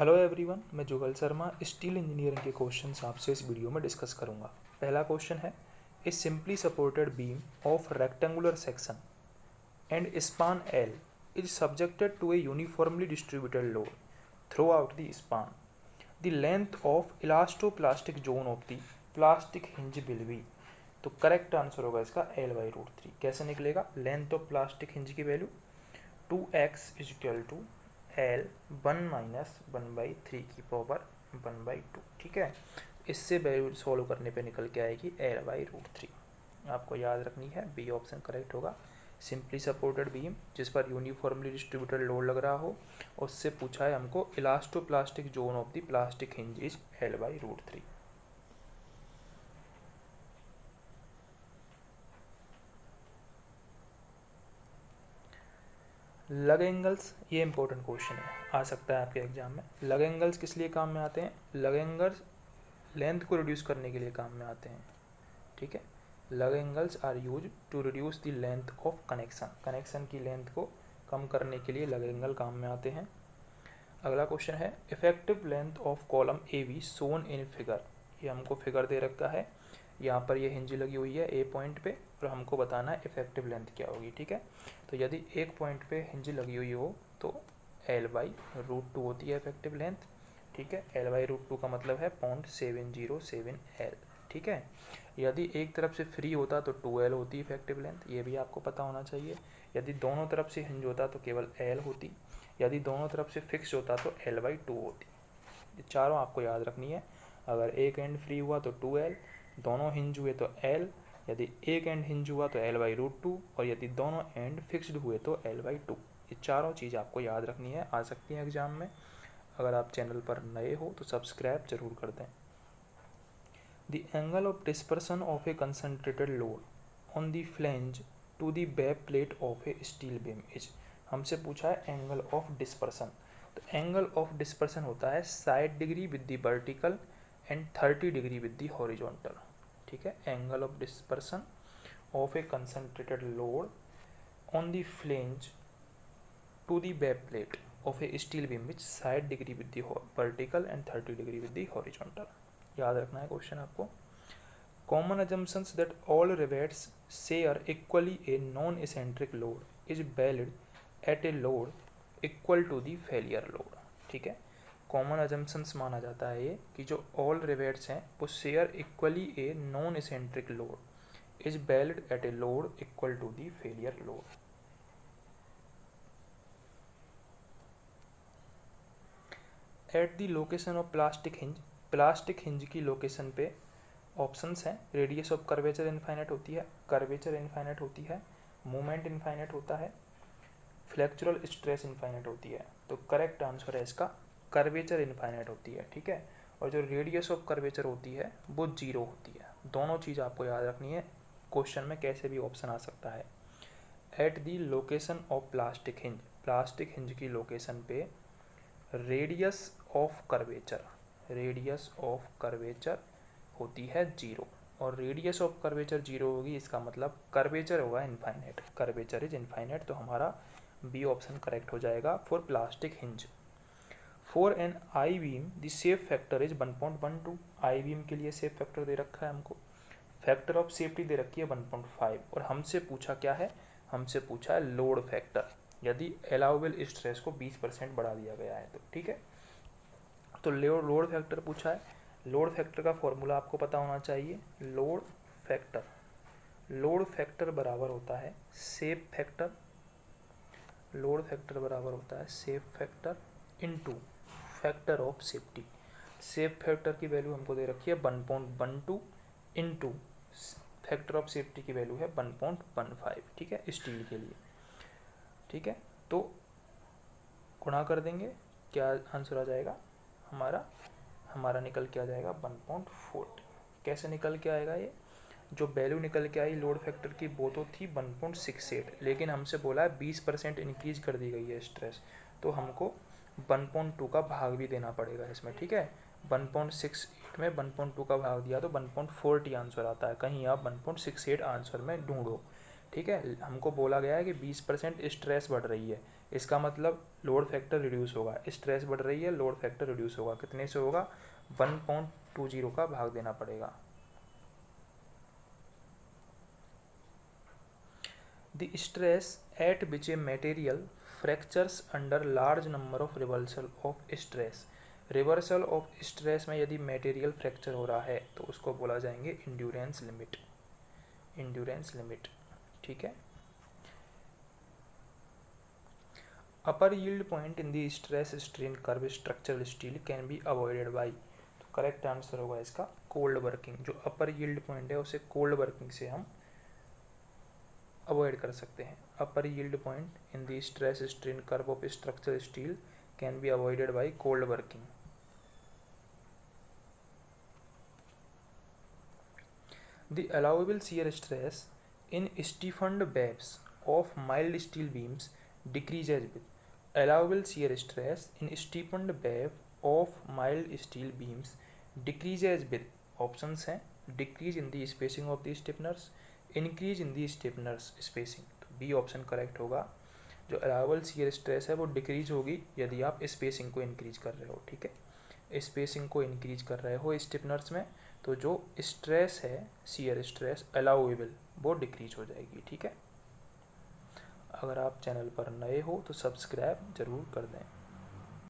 Hello everyone, मैं Jugal Sharma steel engineering के questions आपसे इस वीडियो में डिस्कस करूंगा। पहला क्वेश्चन है, a simply supported beam of rectangular section and span l is subjected to a uniformly distributed load throughout the span. The length of elastoplastic zone of the plastic hinge will be. तो correct answer होगा इसका L/√3। कैसे निकलेगा? Length of plastic hinge की value 2x is equal to L 1-1/3 की power 1/2। ठीक है, इससे वैल्यू सॉल्व करने पे निकल के आएगी L/√3। आपको याद रखनी है, बी ऑप्शन करेक्ट होगा। सिंपली सपोर्टेड बीम जिस पर यूनिफॉर्मली डिस्ट्रीब्यूटेड लोड लग रहा हो, उससे पूछा है हमको elastoplastic zone of the plastic hinge is L/√3। लग एंगल्स, ये इंपॉर्टेंट क्वेश्चन है, आ सकता है आपके एग्जाम में। लग एंगल्स किस लिए काम में आते हैं? लग एंगल्स लेंथ को रिड्यूस करने के लिए काम में आते हैं। ठीक है, lug angles are use to reduce the length of connection. Connection की लेंथ को कम करने के लिए लग एंगल काम में आते हैं। अगला क्वेश्चन है, effective length of column a b shown in figure. ये हमको फिगर दे रखा है, यहाँ पर ये हिंज लगी हुई है ए पॉइंट पे और हमको बताना है इफेक्टिव लेंथ क्या होगी। ठीक है, तो यदि एक पॉइंट पे हिंज लगी हुई हो तो L/√2 होती है इफेक्टिव लेंथ। ठीक है, L/√2 का मतलब है 0.707 L। ठीक है, यदि एक तरफ से फ्री होता तो 2L होती इफेक्टिव लेंथ, ये भी आपको पता होना चाहिए। यदि दोनों तरफ से हिंज होता तो केवल L होती, यदि दोनों तरफ से फिक्स होता तो L/2 होती। ये चारों आपको याद रखनी है। अगर एक एंड फ्री हुआ तो 2L, दोनों हिंज हुए तो L, यदि एक एंड हिंज हुआ तो L/√2 और यदि दोनों एंड फिक्स्ड हुए तो L/2। ये चारों चीज़ आपको याद रखनी है, आ सकती हैं एग्जाम में। अगर आप चैनल पर नए हो तो सब्सक्राइब जरूर कर दें। The angle of dispersion of a concentrated load on the flange to the back plate of a steel beam is. हमसे पूछा है एंगल ऑफ डिस्पर्सन। तो एंगल ऑफ डिस्पर्सन होता है 60 degree with the vertical and 30 degree with the horizontal. ठीक है, angle of dispersion of a concentrated load on the flange to the back plate of a steel beam which 60 degree with the vertical and 30 degree with the horizontal. याद रखना है question आपको। Common assumptions that all rivets share equally a non-eccentric load is valid at a load equal to the failure load। ठीक है, common assumptions माना जाता है ये कि जो ऑल रिवेट्स हैं वो share equally a non eccentric load is valid at a load equal to the failure load. At the location of plastic hinge, plastic hinge की लोकेशन पे ऑप्शंस हैं। रेडियस ऑफ कर्वेचर इनफाइनाइट होती है, curvature infinite होती है, moment infinite होता है, flexural stress infinite होती है। तो करेक्ट आंसर है इसका कर्वेचर इनफाइनाइट होती है। ठीक है, और जो रेडियस ऑफ कर्वेचर होती है वो 0 होती है। दोनों चीज़ आपको याद रखनी है, क्वेश्चन में कैसे भी ऑप्शन आ सकता है। At the location of plastic hinge, plastic hinge की लोकेशन पे radius of curvature, radius of curvature होती है 0 और रेडियस ऑफ कर्वेचर 0 होगी, इसका मतलब कर्वेचर होगा इनफाइनाइट, कर्वेचर इज इनफाइनाइट। तो हमारा बी ऑप्शन करेक्ट हो जाएगा for plastic hinge. For an I beam the safe factor is 1.12। I beam के लिए सेफ फैक्टर दे रखा है हमको, फैक्टर ऑफ सेफ्टी दे रखी है 1.5 और हमसे पूछा क्या है? हमसे पूछा है लोड फैक्टर, यदि अलाउबल स्ट्रेस को 20% बढ़ा दिया गया है तो। ठीक है, तो लोड फैक्टर पूछा है। लोड फैक्टर का फॉर्मूला आपको पता होना चाहिए। लोड फैक्टर, लोड फैक्टर बराबर होता है सेफ फैक्टर, लोड फैक्टर बराबर होता है safe factor into factor of safety. Safe factor की वैल्यू हमको दे रखी है 1.12 इनटू फैक्टर ऑफ सेफ्टी की वैल्यू है 1.15। ठीक है, स्टील के लिए। ठीक है, तो गुणा कर देंगे, क्या आंसर आ जाएगा हमारा निकल के आ जाएगा 1.40। कैसे निकल के आएगा ये? जो वैल्यू निकल के आई लोड फैक्टर की वो तो थी 1.68, लेकिन हमसे बोला है 20% इंक्रीज कर दी गई है स्ट्रेस, तो हमको 1.2 का भाग भी देना पड़ेगा इसमें। ठीक है, 1.68 में 1.2 का भाग दिया तो 1.40 आंसर आता है। कहीं आप 1.68 आंसर में ढूंढो। ठीक है, हमको बोला गया है कि 20% स्ट्रेस बढ़ रही है, इसका मतलब लोड फैक्टर रिड्यूस होगा, स्ट्रेस बढ़ रही है, लोड फैक्टर रिड्यूस होगा, कितने से होगा, 1.20 का भाग देना पड़ेगा। The stress eight which a material fractures under large number of reversal of stress. Reversal of stress में यदि मटेरियल फ्रैक्चर हो रहा है तो उसको बोला जाएंगे इंड्योरेंस लिमिट, इंड्योरेंस लिमिट, ठीक है। Upper yield point in the stress strain curve structural steel can be avoided by, तो करेक्ट आंसर होगा इसका कोल्ड वर्किंग। जो अपर यील्ड पॉइंट है उसे कोल्ड वर्किंग से हम अवॉइड कर सकते हैं। Upper yield point in the stress strain curve of structural steel can be avoided by cold working. The allowable shear stress in stiffened webs of mild steel beams decreases with allowable shear stress in stiffened web of mild steel beams decreases with options हैं decrease in the spacing of the stiffeners, increase in the stiffeners spacing। तो B option correct होगा। जो allowable shear stress है वो decrease होगी यदि आप spacing को इंक्रीज कर रहे हो, ठीक है, स्पेसिंग को इंक्रीज कर रहे हो स्टिफनर्स में, तो जो स्ट्रेस है शियर स्ट्रेस अलाउएबल वो डिक्रीज हो जाएगी, ठीक है। अगर आप चैनल पर नए हो तो सब्सक्राइब ज़रूर कर दें।